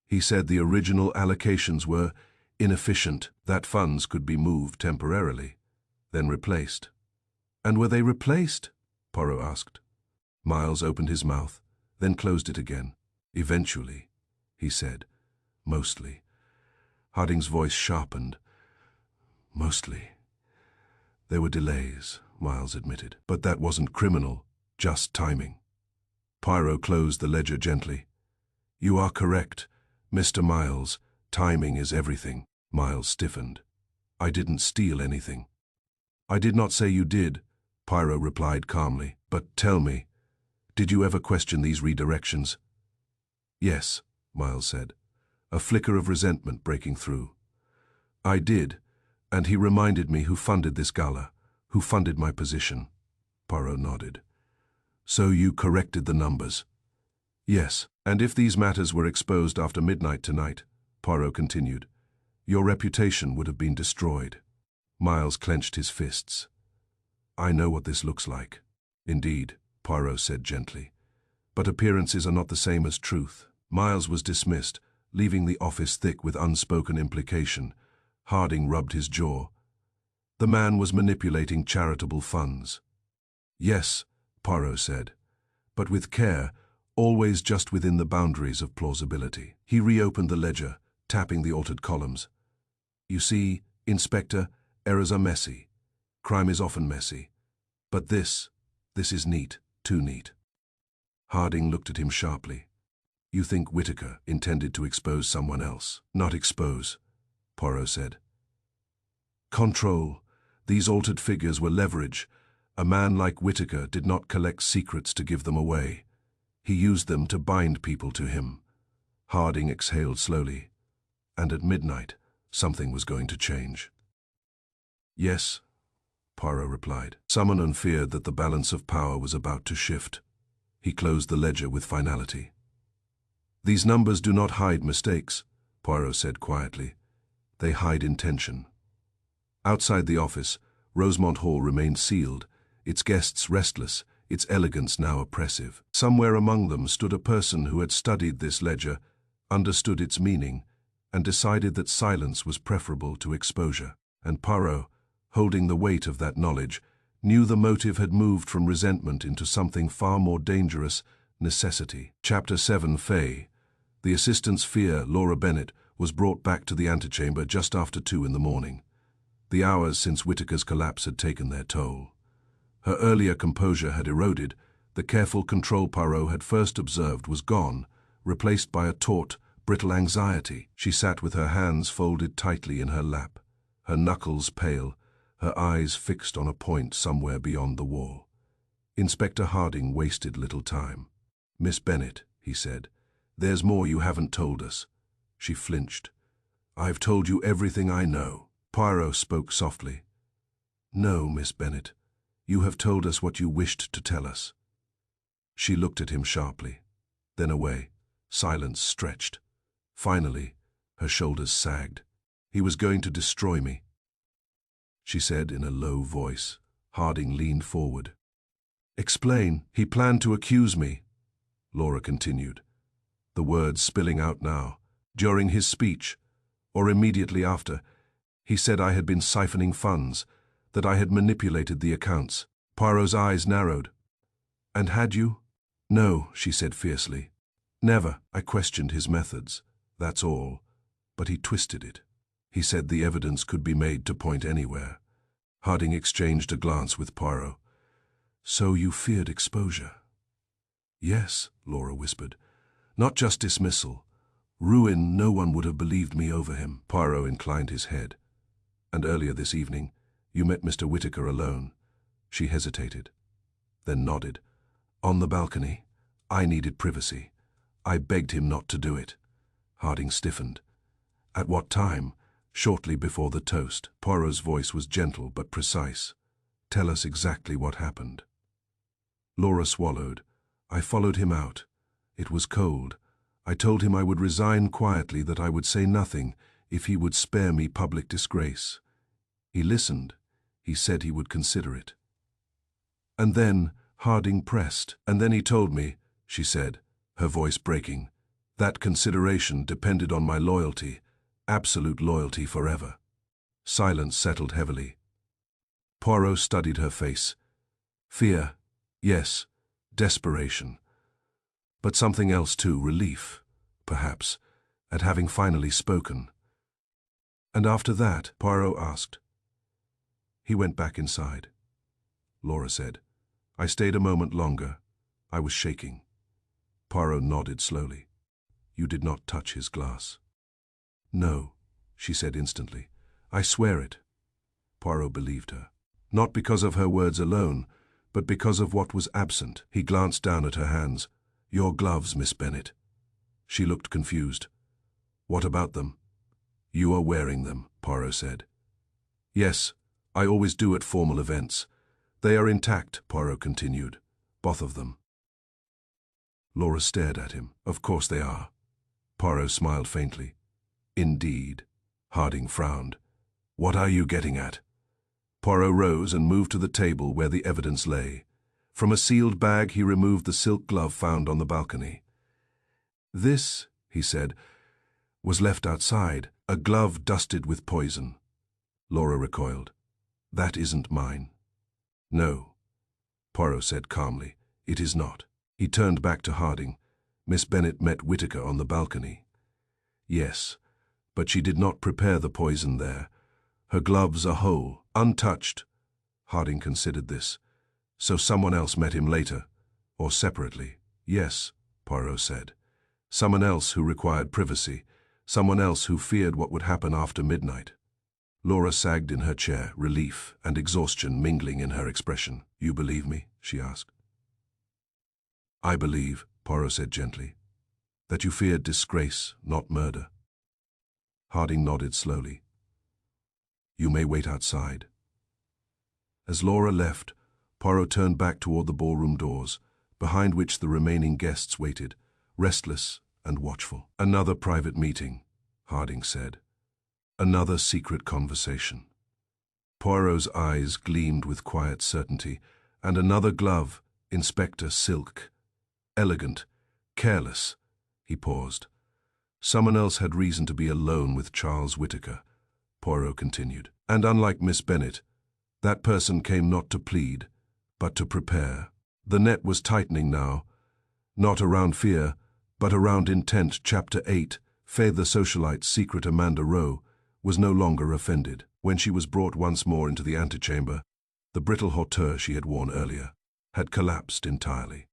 He said the original allocations were inefficient, that funds could be moved temporarily, then replaced. And were they replaced? Poirot asked. Miles opened his mouth, then closed it again. Eventually, he said. Mostly. Harding's voice sharpened. Mostly. There were delays, Miles admitted, but that wasn't criminal, just timing. Poirot closed the ledger gently. You are correct, Mr. Miles. Timing is everything. Miles stiffened. I didn't steal anything. I did not say you did, Poirot replied calmly. But tell me, did you ever question these redirections? Yes, Miles said, a flicker of resentment breaking through. I did, and he reminded me who funded this gala, who funded my position. Poirot nodded. So you corrected the numbers? Yes, and if these matters were exposed after midnight tonight, Poirot continued, your reputation would have been destroyed. Miles clenched his fists. I know what this looks like. Indeed, Poirot said gently. But appearances are not the same as truth. Miles was dismissed, leaving the office thick with unspoken implication. Harding rubbed his jaw. The man was manipulating charitable funds. Yes, Poirot said, but with care, always just within the boundaries of plausibility. He reopened the ledger, tapping the altered columns. You see, Inspector, errors are messy. Crime is often messy. But this is neat, too neat. Harding looked at him sharply. You think Whitaker intended to expose someone else? Not expose, Poirot said. Control. These altered figures were leverage. A man like Whitaker did not collect secrets to give them away. He used them to bind people to him. Harding exhaled slowly. And at midnight, something was going to change. Yes, Poirot replied. Summoner feared that the balance of power was about to shift. He closed the ledger with finality. These numbers do not hide mistakes, Poirot said quietly. They hide intention. Outside the office, Rosemont Hall remained sealed, its guests restless, its elegance now oppressive. Somewhere among them stood a person who had studied this ledger, understood its meaning, and decided that silence was preferable to exposure. And Poirot, holding the weight of that knowledge, knew the motive had moved from resentment into something far more dangerous, necessity. Chapter 7. Fay. The assistant's fear, Laura Bennet, was brought back to the antechamber just after 2 in the morning. The hours since Whitaker's collapse had taken their toll. Her earlier composure had eroded. The careful control Poirot had first observed was gone, replaced by a taut, brittle anxiety. She sat with her hands folded tightly in her lap, her knuckles pale, her eyes fixed on a point somewhere beyond the wall. Inspector Harding wasted little time. Miss Bennet, he said, there's more you haven't told us. She flinched. I've told you everything I know. Poirot spoke softly. No, Miss Bennet. You have told us what you wished to tell us. She looked at him sharply, then away. Silence stretched. Finally, her shoulders sagged. He was going to destroy me. she said in a low voice. Harding leaned forward. "Explain. He planned to accuse me," Laura continued, the words spilling out now. "During his speech, or immediately after, he said I had been siphoning funds, that I had manipulated the accounts." Poirot's eyes narrowed. "And had you?" "No," she said fiercely. "Never. I questioned his methods, that's all. But he twisted it. He said the evidence could be made to point anywhere." Harding exchanged a glance with Poirot. "So you feared exposure?" "Yes," Laura whispered. "Not just dismissal. Ruin. No one would have believed me over him." Poirot inclined his head. "And earlier this evening, you met Mr. Whitaker alone." She hesitated, then nodded. "On the balcony. I needed privacy. I begged him not to do it." Harding stiffened. "At what time?" "Shortly before the toast." Poirot's voice was gentle but precise. "Tell us exactly what happened." Laura swallowed. "I followed him out. It was cold. I told him I would resign quietly, that I would say nothing if he would spare me public disgrace. He listened. He said he would consider it." "And then," Harding pressed, "and then he told me," she said, her voice breaking, "that consideration depended on my loyalty, absolute loyalty forever." Silence settled heavily. Poirot studied her face. Fear, yes, desperation. But something else too, relief, perhaps, at having finally spoken. "And after that?" Poirot asked. "He went back inside," Laura said. "I stayed a moment longer. I was shaking." Poirot nodded slowly. "You did not touch his glass?" "No," she said instantly. "I swear it." Poirot believed her. Not because of her words alone, but because of what was absent. He glanced down at her hands. "Your gloves, Miss Bennet." She looked confused. "What about them?" "You are wearing them," Poirot said. "Yes, I always do at formal events. They are intact," Poirot continued. "Both of them." Laura stared at him. "Of course they are." Poirot smiled faintly. "Indeed." Harding frowned. "What are you getting at?" Poirot rose and moved to the table where the evidence lay. From a sealed bag he removed the silk glove found on the balcony. "This," he said, "was left outside, a glove dusted with poison." Laura recoiled. "That isn't mine." "No," Poirot said calmly, "it is not." He turned back to Harding. "Miss Bennet met Whitaker on the balcony." "Yes, but she did not prepare the poison there. Her gloves are whole, untouched." Harding considered this. "So someone else met him later, or separately?" "Yes," Poirot said. "Someone else who required privacy, someone else who feared what would happen after midnight." Laura sagged in her chair, relief and exhaustion mingling in her expression. "You believe me?" she asked. "I believe," Poirot said gently, "that you feared disgrace, not murder." Harding nodded slowly. "You may wait outside." As Laura left, Poirot turned back toward the ballroom doors, behind which the remaining guests waited, restless and watchful. "Another private meeting," Harding said. "Another secret conversation." Poirot's eyes gleamed with quiet certainty. "And another glove, Inspector, silk. Elegant, careless." He paused. "Someone else had reason to be alone with Charles Whitaker," Poirot continued. "And unlike Miss Bennet, that person came not to plead, but to prepare." The net was tightening now, not around fear, but around intent. Chapter 8, Faye the socialite's secret. Amanda Rowe was no longer offended. When she was brought once more into the antechamber, the brittle hauteur she had worn earlier had collapsed entirely.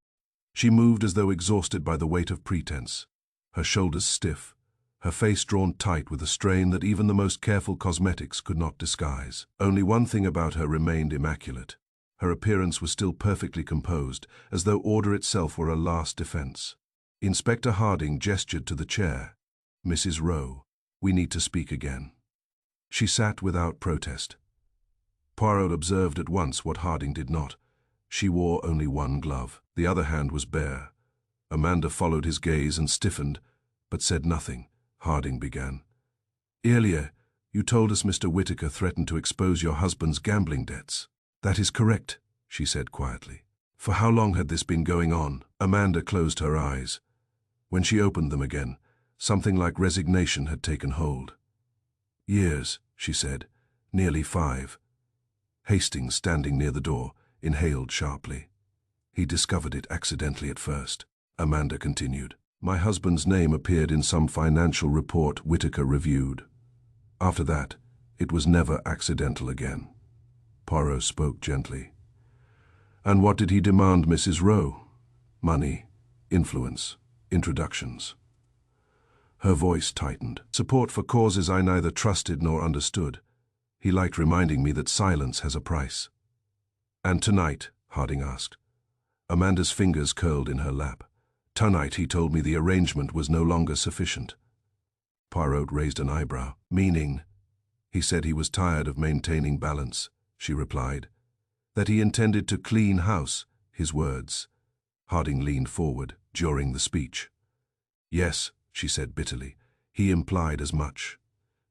She moved as though exhausted by the weight of pretense, her shoulders stiff, her face drawn tight with a strain that even the most careful cosmetics could not disguise. Only one thing about her remained immaculate. Her appearance was still perfectly composed, as though order itself were a last defense. Inspector Harding gestured to the chair. "Mrs. Rowe, we need to speak again." She sat without protest. Poirot observed at once what Harding did not. She wore only one glove. The other hand was bare. Amanda followed his gaze and stiffened, but said nothing. Harding began. "Earlier, You told us Mr. Whitaker threatened to expose your husband's gambling debts. That is correct, she said quietly. For how long had this been going on? Amanda closed her eyes. When she opened them again, something like resignation had taken hold. Years, she said, nearly 5. Hastings, standing near the door, inhaled sharply. He discovered it accidentally at first. Amanda continued. My husband's name appeared in some financial report Whitaker reviewed. After that, it was never accidental again. Poirot spoke gently. And what did he demand, Mrs. Rowe? Money, influence, introductions. Her voice tightened. Support for causes I neither trusted nor understood. He liked reminding me that silence has a price. And tonight, Harding asked. Amanda's fingers curled in her lap. Tonight he told me the arrangement was no longer sufficient. Poirot raised an eyebrow. Meaning? He said he was tired of maintaining balance, she replied. That he intended to clean house, his words. Harding leaned forward during the speech. Yes, she said bitterly, he implied as much.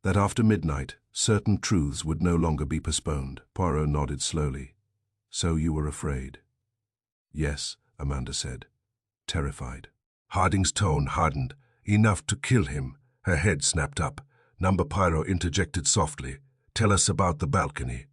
That after midnight, certain truths would no longer be postponed. Poirot nodded slowly. So you were afraid? Yes, Amanda said, terrified. Harding's tone hardened, enough to kill him. Her head snapped up. Number Poirot interjected softly. Tell us about the balcony.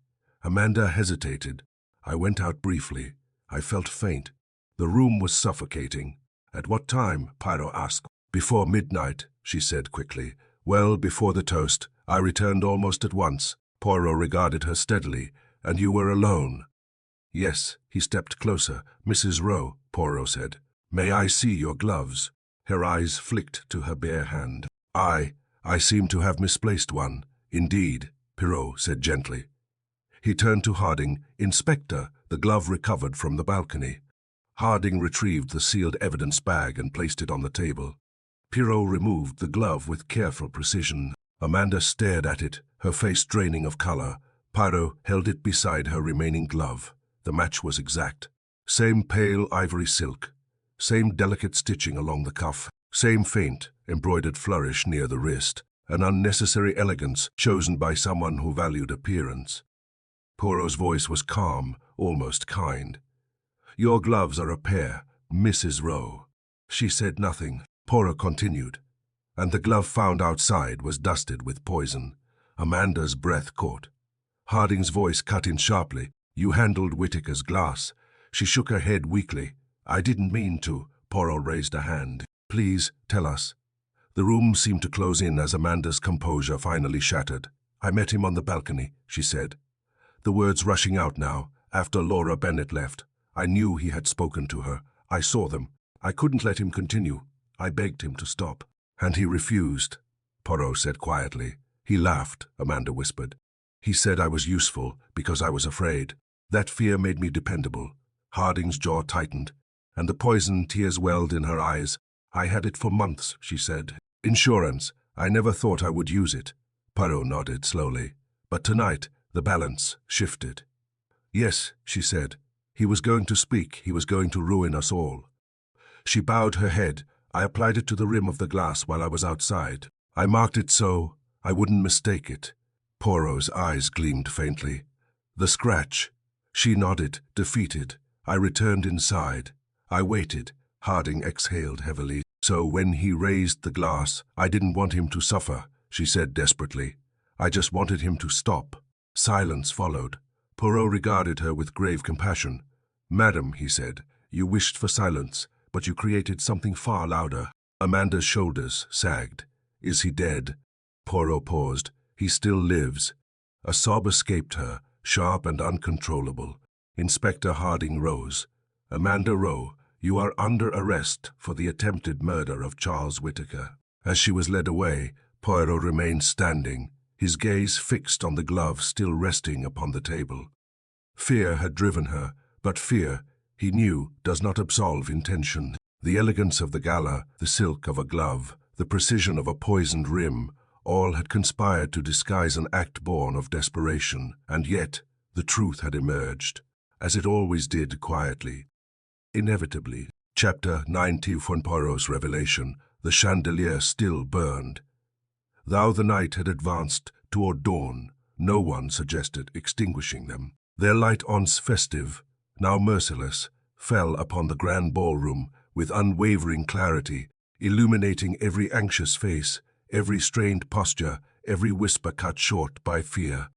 Amanda hesitated. I went out briefly. I felt faint. The room was suffocating. At what time? Poirot asked. Before midnight, she said quickly. Well, before the toast. I returned almost at once. Poirot regarded her steadily. And you were alone? Yes, he stepped closer. Mrs. Rowe, Poirot said. May I see your gloves? Her eyes flicked to her bare hand. I seem to have misplaced one. Indeed, Poirot said gently. He turned to Harding. Inspector, the glove recovered from the balcony. Harding retrieved the sealed evidence bag and placed it on the table. Poirot removed the glove with careful precision. Amanda stared at it, her face draining of color. Poirot held it beside her remaining glove. The match was exact. Same pale ivory silk. Same delicate stitching along the cuff. Same faint, embroidered flourish near the wrist. An unnecessary elegance chosen by someone who valued appearance. Poirot's voice was calm, almost kind. Your gloves are a pair, Mrs. Rowe. She said nothing. Poirot continued. And the glove found outside was dusted with poison. Amanda's breath caught. Harding's voice cut in sharply. You handled Whitaker's glass. She shook her head weakly. I didn't mean to. Poirot raised a hand. Please, tell us. The room seemed to close in as Amanda's composure finally shattered. I met him on the balcony, she said. The words rushing out now, after Laura Bennet left. I knew he had spoken to her. I saw them. I couldn't let him continue. I begged him to stop. And he refused, Poirot said quietly. He laughed, Amanda whispered. He said I was useful because I was afraid. That fear made me dependable. Harding's jaw tightened, and the poison tears welled in her eyes. I had it for months, she said. Insurance. I never thought I would use it. Poirot nodded slowly. But tonight, the balance shifted. Yes, she said. He was going to speak. He was going to ruin us all. She bowed her head. I applied it to the rim of the glass while I was outside. I marked it so I wouldn't mistake it. Poirot's eyes gleamed faintly. The scratch. She nodded, defeated. I returned inside. I waited. Harding exhaled heavily. So when he raised the glass, I didn't want him to suffer, she said desperately. I just wanted him to stop. Silence followed. Poirot regarded her with grave compassion. Madam, he said, you wished for silence, but you created something far louder. Amanda's shoulders sagged. Is he dead? Poirot paused. He still lives. A sob escaped her, sharp and uncontrollable. Inspector Harding rose. Amanda Rowe, you are under arrest for the attempted murder of Charles Whitaker. As she was led away, Poirot remained standing, his gaze fixed on the glove still resting upon the table. Fear had driven her, but fear, he knew, does not absolve intention. The elegance of the Gala, the silk of a glove, the precision of a poisoned rim, all had conspired to disguise an act born of desperation, and yet the truth had emerged, as it always did quietly. Inevitably, Chapter 90 von Poirot's revelation, the chandelier still burned. Though the night had advanced toward dawn. No one suggested extinguishing them. Their light, once festive, now merciless, fell upon the grand ballroom with unwavering clarity, illuminating every anxious face, every strained posture, every whisper cut short by fear.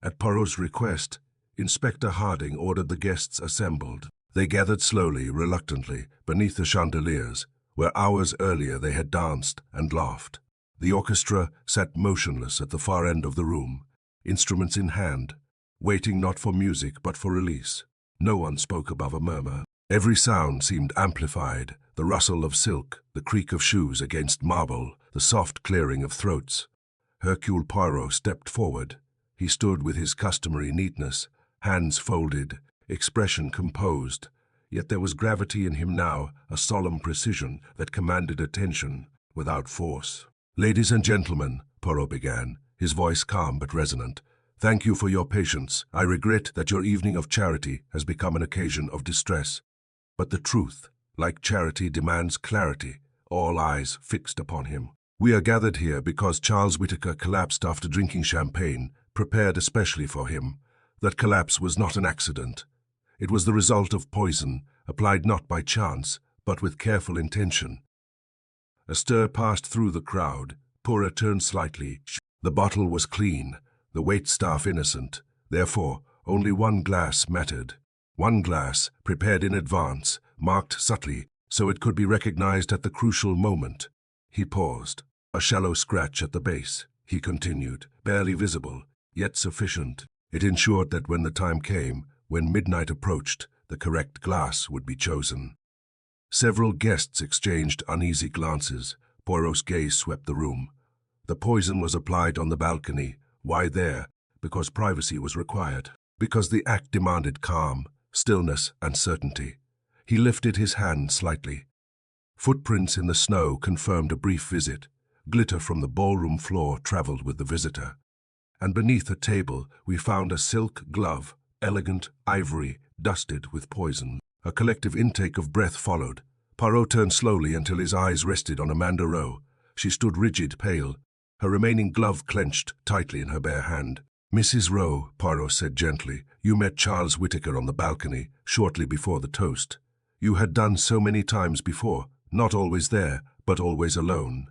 At Poirot's request, Inspector Harding ordered the guests assembled. They gathered slowly, reluctantly, beneath the chandeliers, where hours earlier they had danced and laughed. The orchestra sat motionless at the far end of the room, instruments in hand, waiting not for music but for release. No one spoke above a murmur. Every sound seemed amplified, the rustle of silk, the creak of shoes against marble, the soft clearing of throats. Hercule Poirot stepped forward. He stood with his customary neatness, hands folded, expression composed, yet there was gravity in him now, a solemn precision that commanded attention without force. "Ladies and gentlemen," Poirot began, his voice calm but resonant, "thank you for your patience. I regret that your evening of charity has become an occasion of distress. But the truth, like charity, demands clarity, all eyes fixed upon him. We are gathered here because Charles Whitaker collapsed after drinking champagne, prepared especially for him. That collapse was not an accident. It was the result of poison, applied not by chance, but with careful intention." A stir passed through the crowd. Poirot turned slightly. The bottle was clean, the waitstaff innocent. Therefore, only one glass mattered. One glass, prepared in advance, marked subtly, so it could be recognized at the crucial moment. He paused. "A shallow scratch at the base," he continued, "barely visible, yet sufficient. It ensured that when the time came, when midnight approached, the correct glass would be chosen." Several guests exchanged uneasy glances. Poirot's gaze swept the room. The poison was applied on the balcony. Why there? Because privacy was required. Because the act demanded calm, stillness, and certainty. He lifted his hand slightly. Footprints in the snow confirmed a brief visit. Glitter from the ballroom floor traveled with the visitor. And beneath a table we found a silk glove, elegant ivory, dusted with poison. A collective intake of breath followed. Poirot turned slowly until his eyes rested on Amanda Rowe. She stood rigid, pale, her remaining glove clenched tightly in her bare hand. "Mrs. Rowe," Poirot said gently, "you met Charles Whitaker on the balcony, shortly before the toast. You had done so many times before, not always there, but always alone."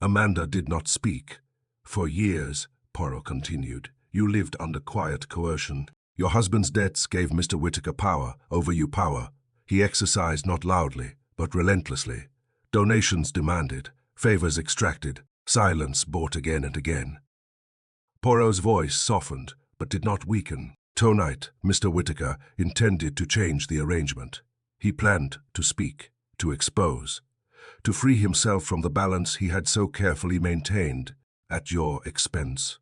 Amanda did not speak. "For years," Poirot continued, "you lived under quiet coercion. Your husband's debts gave Mr. Whitaker power over you power. He exercised not loudly, but relentlessly. Donations demanded, favors extracted, silence bought again and again." Poirot's voice softened, but did not weaken. Tonight, Mr. Whitaker intended to change the arrangement. He planned to speak, to expose, to free himself from the balance he had so carefully maintained, at your expense.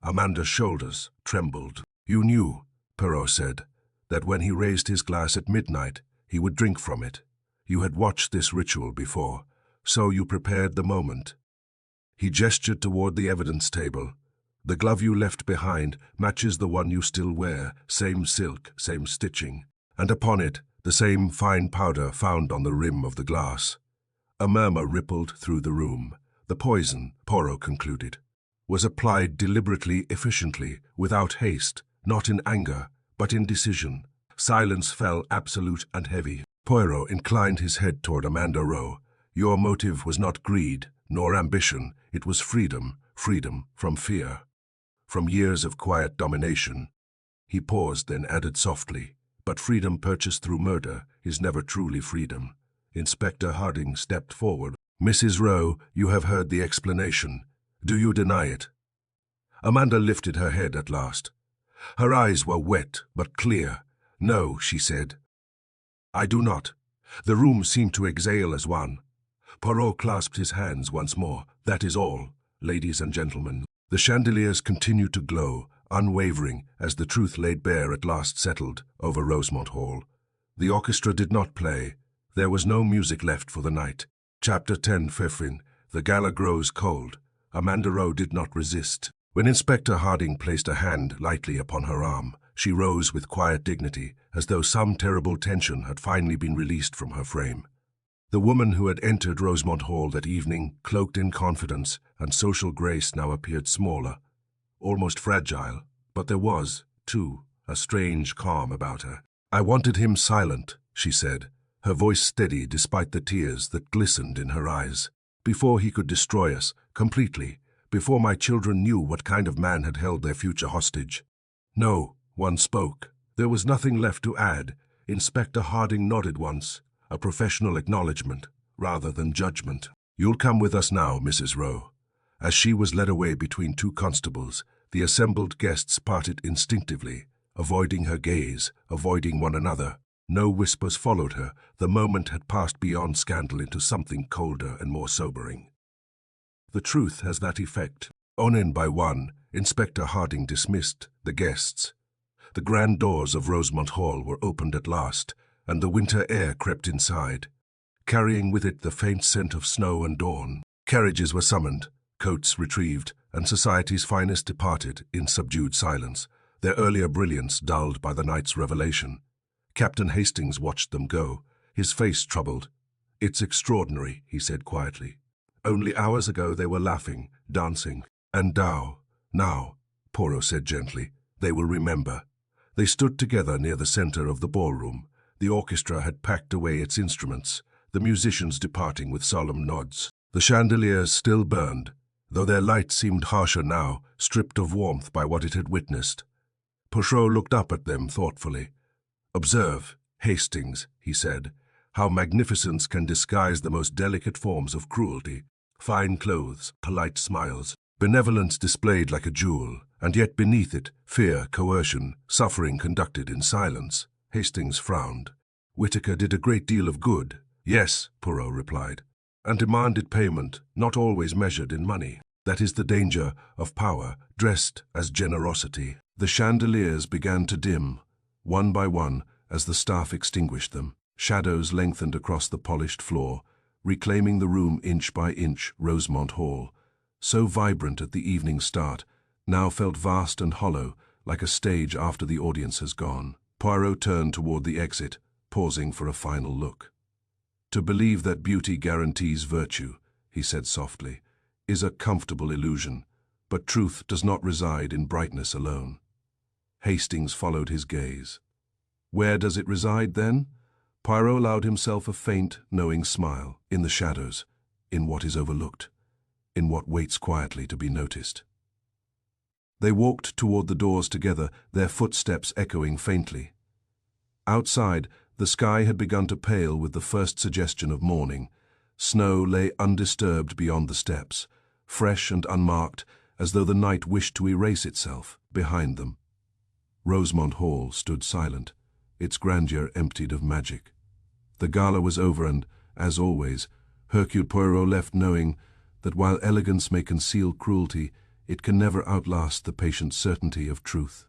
Amanda's shoulders trembled. "You knew," Poirot said, "that when he raised his glass at midnight, he would drink from it. You had watched this ritual before, so you prepared the moment." He gestured toward the evidence table. "The glove you left behind matches the one you still wear, same silk, same stitching, and upon it, the same fine powder found on the rim of the glass." A murmur rippled through the room. The poison, Poirot concluded, was applied deliberately, efficiently, without haste, not in anger, but in decision. Silence fell absolute and heavy. Poirot inclined his head toward Amanda Rowe. "Your motive was not greed, nor ambition. It was freedom, freedom from fear, from years of quiet domination." He paused, then added softly, "But freedom purchased through murder is never truly freedom." Inspector Harding stepped forward. "Mrs. Rowe, you have heard the explanation. Do you deny it?" Amanda lifted her head at last. Her eyes were wet but clear. "No," she said. "I do not." The room seemed to exhale as one. Poirot clasped his hands once more. "That is all, ladies and gentlemen." The chandeliers continued to glow, unwavering, as the truth laid bare at last settled over Rosemont Hall. The orchestra did not play. There was no music left for the night. Chapter 10, Fefrin. The Gala grows cold. Amanda Rowe did not resist. When Inspector Harding placed a hand lightly upon her arm, she rose with quiet dignity, as though some terrible tension had finally been released from her frame. The woman who had entered Rosemont Hall that evening, cloaked in confidence and social grace, now appeared smaller, almost fragile, but there was, too, a strange calm about her. "I wanted him silent," she said, her voice steady despite the tears that glistened in her eyes. "Before he could destroy us, completely, before my children knew what kind of man had held their future hostage." "No," one spoke. There was nothing left to add. Inspector Harding nodded once, a professional acknowledgement, rather than judgment. "You'll come with us now, Mrs. Rowe." As she was led away between two constables, the assembled guests parted instinctively, avoiding her gaze, avoiding one another. No whispers followed her. The moment had passed beyond scandal into something colder and more sobering. The truth has that effect. On and by one, Inspector Harding dismissed the guests. The grand doors of Rosemont Hall were opened at last, and the winter air crept inside, carrying with it the faint scent of snow and dawn. Carriages were summoned, coats retrieved, and society's finest departed in subdued silence, their earlier brilliance dulled by the night's revelation. Captain Hastings watched them go, his face troubled. "It's extraordinary," he said quietly. "Only hours ago they were laughing, dancing. And now, Poirot said gently, they will remember." They stood together near the center of the ballroom. The orchestra had packed away its instruments, the musicians departing with solemn nods. The chandeliers still burned, though their light seemed harsher now, stripped of warmth by what it had witnessed. Poirot looked up at them thoughtfully. "Observe, Hastings," he said, "how magnificence can disguise the most delicate forms of cruelty. Fine clothes, polite smiles, benevolence displayed like a jewel, and yet beneath it, fear, coercion, suffering conducted in silence." Hastings frowned. "Whitaker did a great deal of good." "Yes," Poirot replied, "and demanded payment, not always measured in money. That is the danger of power, dressed as generosity." The chandeliers began to dim, one by one, as the staff extinguished them. Shadows lengthened across the polished floor, reclaiming the room inch by inch. Rosemont Hall, so vibrant at the evening start, now felt vast and hollow, like a stage after the audience has gone. Poirot turned toward the exit, pausing for a final look. "To believe that beauty guarantees virtue," he said softly, "is a comfortable illusion, but truth does not reside in brightness alone." Hastings followed his gaze. "Where does it reside, then?" Poirot allowed himself a faint, knowing smile. "In the shadows, in what is overlooked, in what waits quietly to be noticed." They walked toward the doors together, their footsteps echoing faintly. Outside, the sky had begun to pale with the first suggestion of morning. Snow lay undisturbed beyond the steps, fresh and unmarked, as though the night wished to erase itself behind them. Rosemont Hall stood silent, its grandeur emptied of magic. The gala was over and, as always, Hercule Poirot left knowing that while elegance may conceal cruelty, it can never outlast the patient certainty of truth.